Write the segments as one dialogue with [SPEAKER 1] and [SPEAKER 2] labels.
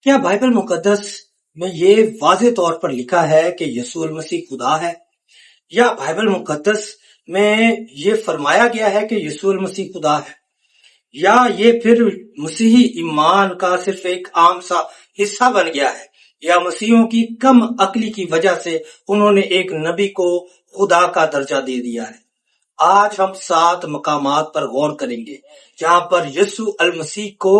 [SPEAKER 1] क्या बाइबल मुकद्दस में ये वाज़ेह तौर पर लिखा है कि यीशु मसीह खुदा है? या बाइबल मुकद्दस में ये फरमाया गया है कि यीशु मसीह खुदा है? या ये फिर मसीही ईमान का सिर्फ एक आम सा हिस्सा बन गया है? या मसीहियों की कम अक्ली की वजह से उन्होंने एक नबी को खुदा का दर्जा दे दिया है? आज हम 7 मकामात पर गौर करेंगे जहां पर यीशु अल मसीह को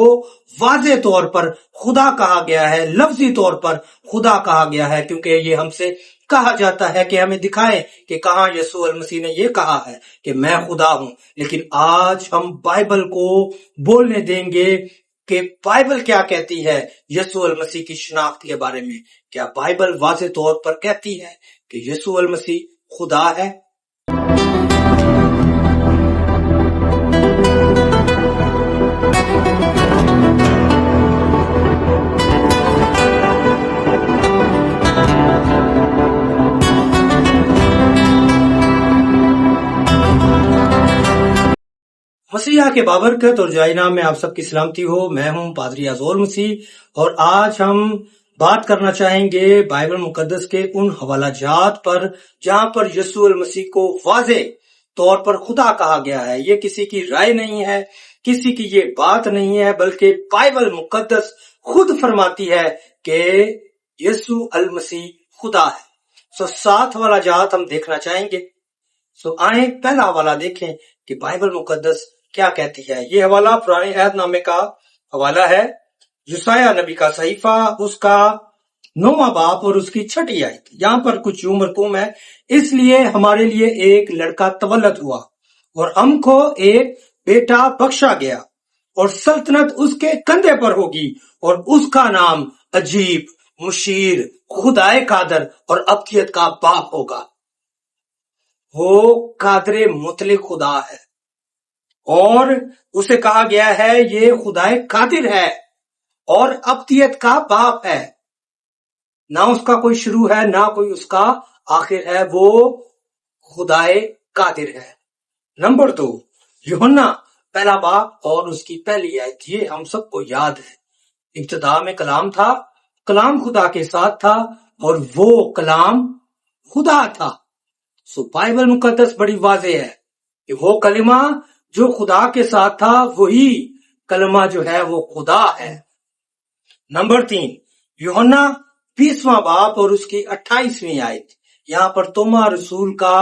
[SPEAKER 1] वाज़ेह तौर पर खुदा कहा गया है, लफ्जी तौर पर खुदा कहा गया है, क्योंकि ये हमसे कहा जाता है कि हमें दिखाएं कि कहां यीशु अल मसीह ने ये कहा है कि मैं खुदा हूं। लेकिन आज हम बाइबल को बोलने देंगे कि बाइबल क्या कहती है यीशु अल मसीह की शनाख्त के बारे में। क्या बाइबल वाज़ेह तौर पर कहती है कि यीशु अल मसीह खुदा है? मसीहा के बाबरकत और जायनाम में आप सबकी सलामती हो। मैं हूं पादरी अज़ोल मसीह और आज हम बात करना चाहेंगे बाइबल मुकद्दस के उन हवालाजात पर जहां पर यीशु अल मसीह को वाज़ेह तौर पर खुदा कहा गया है। ये किसी की राय नहीं है, किसी की ये बात नहीं है, बल्कि बाइबल मुकद्दस खुद फरमाती है कि यीशु अल मसीह खुदा है। 7 हवालाजात हम देखना चाहेंगे। आए पहला हवाला देखें कि बाइबल मुकद्दस क्या कहती है। ये हवाला पुराने अहदनामे का हवाला है। यूसाया नबी का सहीफा, उसका 9वां बाब और उसकी 6ठी आयत। यहाँ पर कुछ यूं मरकूम है, इसलिए हमारे लिए एक लड़का तवल्लद हुआ और हमको एक बेटा बख्शा गया और सल्तनत उसके कंधे पर होगी और उसका नाम अजीब, मुशीर, खुदाए कादर और अब्दियत का बाप होगा। वो कादरे मुतलिक खुदा है और उसे कहा गया है ये खुदाए कादिर है और अब्दियत का बाप है। ना उसका कोई शुरू है ना कोई उसका आखिर है, वो खुदाए कादिर है। नंबर 2, यूहन्ना पहला बाब और उसकी पहली आयत। ये हम सबको याद है, इब्तिदा में कलाम था, कलाम खुदा के साथ था और वो कलाम खुदा था। बाइबल मुकद्दस बड़ी वाज़ेह है कि वो कलिमा जो खुदा के साथ था वही कलमा जो है वो खुदा है। नंबर 3, यूहन्ना 20वां बाब और उसकी 28वीं आयत। यहाँ पर तोमा रसूल का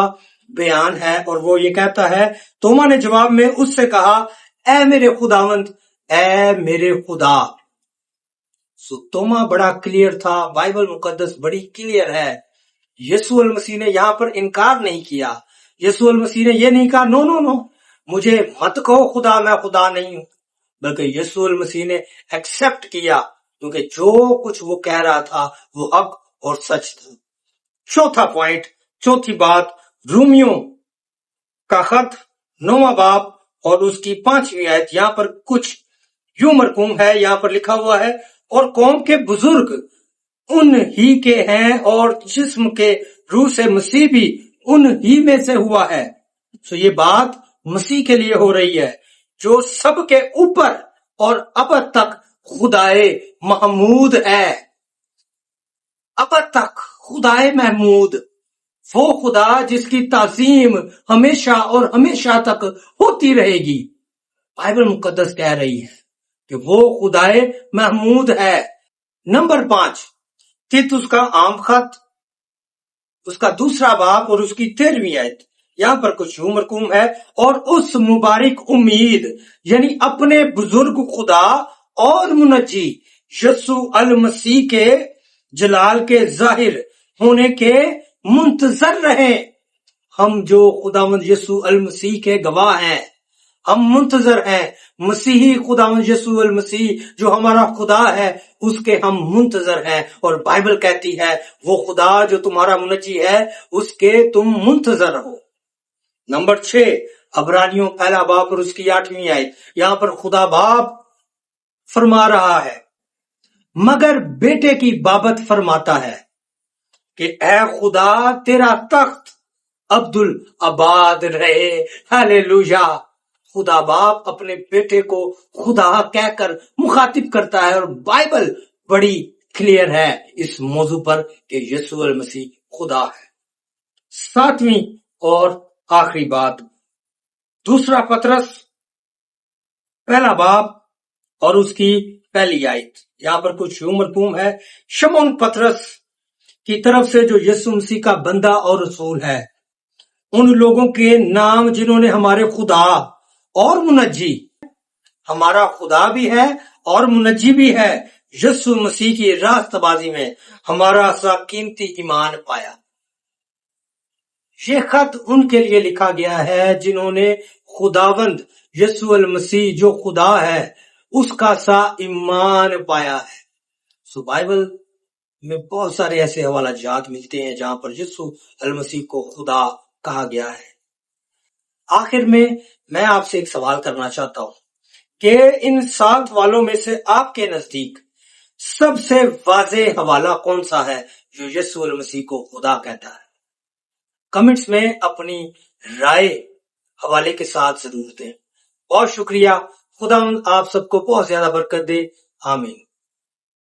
[SPEAKER 1] बयान है और वो ये कहता है, तोमा ने जवाब में उससे कहा, ऐ मेरे खुदावंद, ऐ मेरे खुदा। तोमा बड़ा क्लियर था, बाइबल मुकद्दस बड़ी क्लियर है। यीशु अल मसीह ने यहाँ पर इनकार नहीं किया। यीशु अल मसीह ने ये नहीं कहा नो नो नो, मुझे मत कहो खुदा, मैं खुदा नहीं हूं, बल्कि यीशु अल मसीह ने एक्सेप्ट किया, क्योंकि जो कुछ वो कह रहा था वो हक और सच था। चौथा पॉइंट, चौथी बात, रोमियो का खत 9वां बाब और उसकी 5वीं आयत। यहाँ पर कुछ यूं मरकूम है, यहाँ पर लिखा हुआ है, और कौम के बुजुर्ग उन ही के हैं और जिस्म के रूह से मसीह भी उन ही में से हुआ है। ये बात मसीह के लिए हो रही है जो सबके ऊपर और अब तक खुदाए महमूद है। अब तक खुदाए महमूद, वो खुदा जिसकी ताज़ीम हमेशा और हमेशा तक होती रहेगी। बाइबल मुकद्दस कह रही है कि वो खुदाए महमूद है। नंबर 5, तीतुस का आम खत, उसका 2रा बाब और उसकी 13वीं आयत। यहाँ पर कुछ यूं मरकूम है, और उस मुबारक उम्मीद यानी अपने बुजुर्ग खुदा और मुनज्जी यीशु अल मसीह के जलाल के जाहिर होने के मुंतजर रहे। हम जो खुदावंद यीशु अल मसीह के गवाह हैं, हम मुंतजर हैं। मसीही खुदावंद यीशु अल मसीह जो हमारा खुदा है उसके हम मुंतजर हैं। और बाइबल कहती है वो खुदा जो तुम्हारा मुनज्जी है उसके तुम मुंतजर रहो। नंबर 6, अबरानियों पहला बाब और उसकी 8वीं आयत। यहाँ पर खुदा बाप फरमा रहा है, मगर बेटे की बाबत फरमाता है कि ऐ खुदा तेरा तख्त अब्दुल आबाद रहे। हालेलुया। खुदा बाप अपने बेटे को खुदा कहकर मुखातिब करता है और बाइबल बड़ी क्लियर है इस मौजू पर कि यीशु मसीह खुदा है। सातवीं और आखिरी बात, दूसरा पतरस पहला बाब और उसकी पहली आयत। यहाँ पर कुछ यूं मरकूम है, शमौन पतरस की तरफ से जो यीशु मसीह का बंदा और रसूल है, उन लोगों के नाम जिन्होंने हमारे खुदा और मुनज्जी, हमारा खुदा भी है और मुनज्जी भी है, यीशु मसीह की रास्तबाजी में हमारा सा कीमती ईमान पाया। ये खत उनके लिए लिखा गया है जिन्होंने खुदावंद यीशु मसीह जो खुदा है उसका सा ईमान पाया है। सो बाइबल में बहुत सारे ऐसे हवाला जात मिलते हैं जहां पर यीशु मसीह को खुदा कहा गया है। आखिर में मैं आपसे एक सवाल करना चाहता हूं कि इन 7 वालों में से आपके नजदीक सबसे वाज़ेह हवाला कौन सा है जो यीशु मसीह को खुदा कहता है? कमेंट्स में अपनी राय हवाले के साथ जरूर दें। बहुत शुक्रिया। खुदा आप सबको बहुत ज्यादा बरकत दे। आमीन।